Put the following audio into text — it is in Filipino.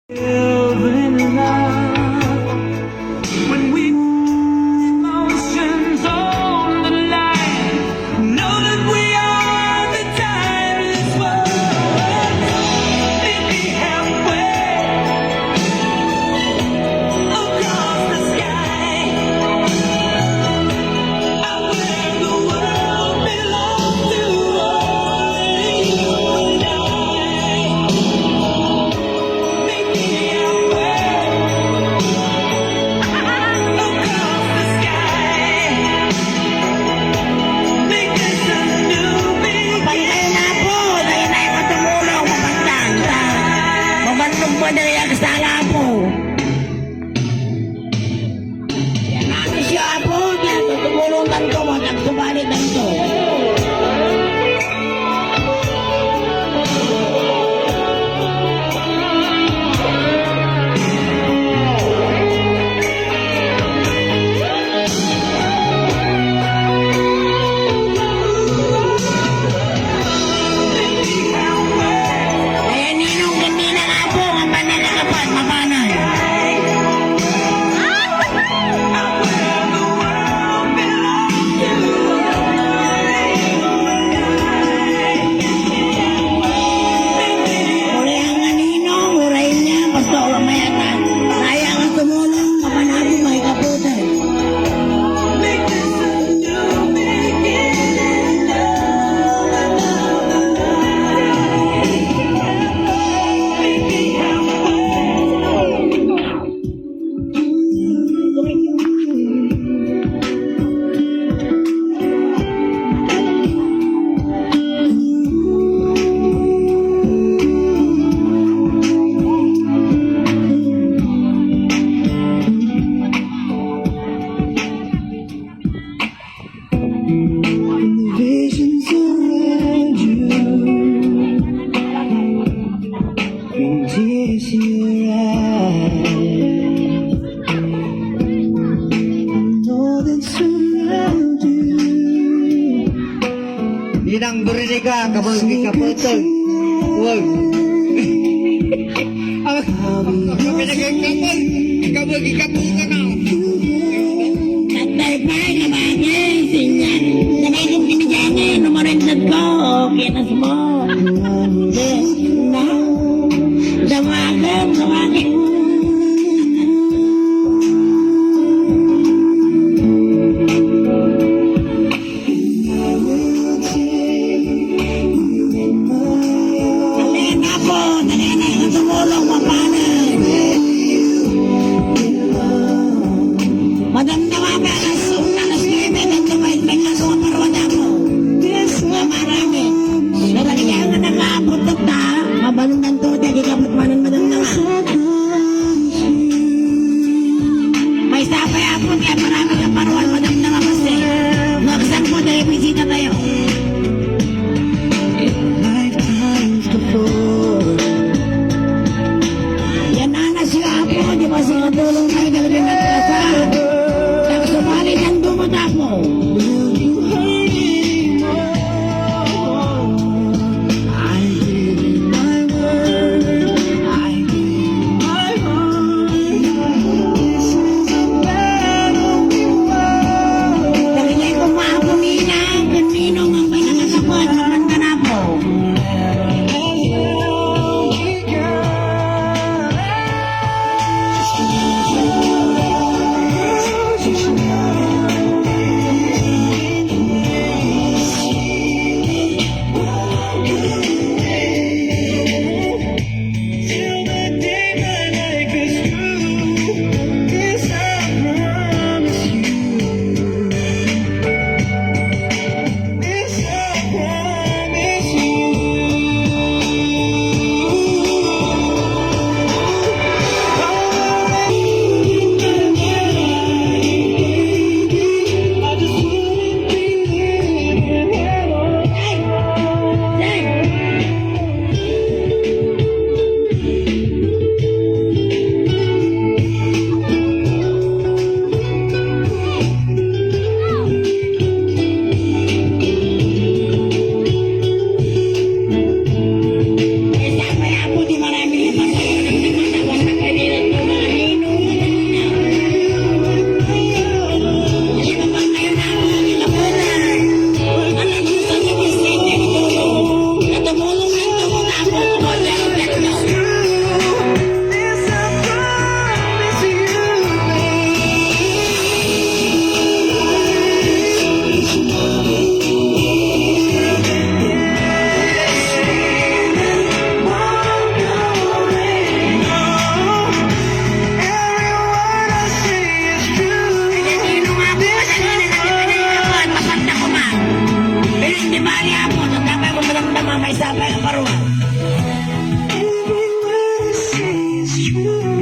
in love when we emotions on the line. Know that we are the timeless ones. Meet me halfway across the sky. Out where the world belongs to only you and I. Meet me halfway across the sky. Make this a new Pagkain na po, dahil na yung tumulong mapagdaan sa mabantong po dahil ang kasala po. Yan natin siya po, dahil tumulong tanto, matang subalit tanto. Kaya ninong kanina nga po, ang pananakapat, mapanay. out where the world belongs to Uli ang aninong, urayin niya, basta ulang mayatan. Kaya ang tumulong, mapanabi may kaputan. make this a new beginning. Meet me visions around you, bring tears to your eyes. Know that surround you. Inang beri ka, kabang kaputol. Wag. Ang pinagkakapal, kabang kaputol na. Tatay pa, nabagay, sinyan. Sabay kong kinigangin, numaragdad ko, kinas mo. Na, dawagin. Halina po, halina yung tumulong mapanay. Madamdawa ba alas 9, nagdamay may kaso ang parwada mo. Nga marami. Pero kaya nga nakaabot na ta, mabalundan to, di kapot manan madamdawa. May sapay apot, kaya marami kang parwan madamdawa kasi. Nakasang po dahil bisita tayo. Lifetimes before. Yan na siya po, di ba sa tulong kayo talagang natrasa. Nagsumali ng dumatak mo. Will you hurt anymore? I give you my word. I give you my heart. This is a battle we won. Nakikay ko maapumina, kaninong ang pinakasapot sa banda na po. As long as we got Thank